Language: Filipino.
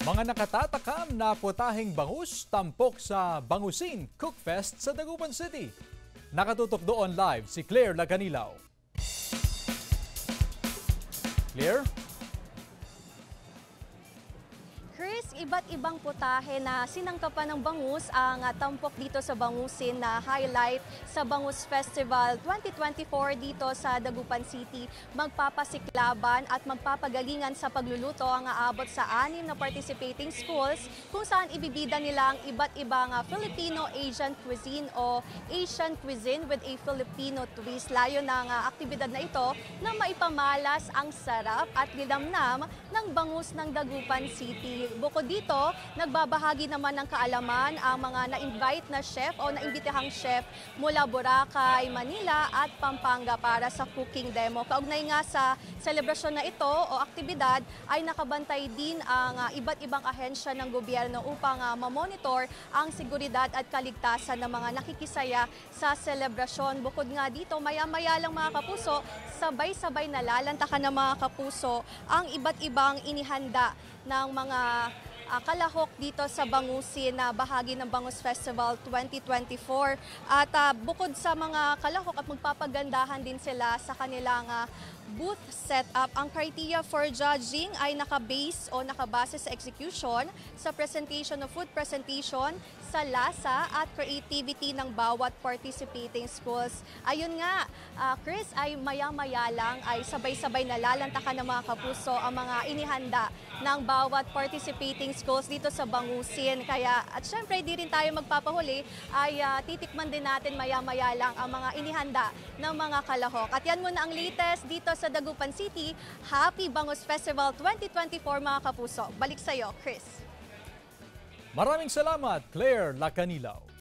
Mga nakatatakam na putahing bangus tampok sa Bangusin Cookfest sa Dagupan City. Nakatutok doon live si Claire Laganilaw. Claire? Chris, iba't ibang putahe na sinangkapan ng bangus ang tampok dito sa Bangusin na highlight sa Bangus Festival 2024 dito sa Dagupan City. Magpapasiklaban at magpapagalingan sa pagluluto ang aabot sa 6 na participating schools kung saan ibibida nila ang iba't ibang Filipino-Asian cuisine o Asian cuisine with a Filipino twist. Layo ng aktibidad na ito na maipamalas ang sarap at linamnam ng bangus ng Dagupan City. Bukod dito, nagbabahagi naman ng kaalaman ang mga na-invite na chef o naimbitahang chef mula Boracay, Manila at Pampanga para sa cooking demo. Kaugnay nga sa selebrasyon na ito o aktibidad ay nakabantay din ang iba't ibang ahensya ng gobyerno upang mamonitor ang seguridad at kaligtasan ng mga nakikisaya sa selebrasyon. Bukod nga dito, maya-maya lang mga kapuso, sabay-sabay nalalantakan ng mga kapuso ang iba't ibang inihanda ng mga kalahok dito sa Bangusin na bahagi ng Bangus Festival 2024. At bukod sa mga kalahok at magpapagandahan din sila sa kanilang booth setup, ang criteria for judging ay nakabase o nakabase sa execution, sa presentation of food presentation, sa lasa at creativity ng bawat participating schools. Ayun nga, Chris, ay maya-maya lang ay sabay-sabay nalalantakan ng mga kapuso ang mga inihanda ng bawat participating schools dito sa Bangusin. Kaya, at syempre, di rin tayo magpapahuli, ay titikman din natin maya-maya lang ang mga inihanda ng mga kalahok. At yan muna ang latest dito sa Dagupan City. Happy Bangus Festival 2024 mga kapuso. Balik sa'yo, Chris. Maraming salamat, Claire Laganilaw.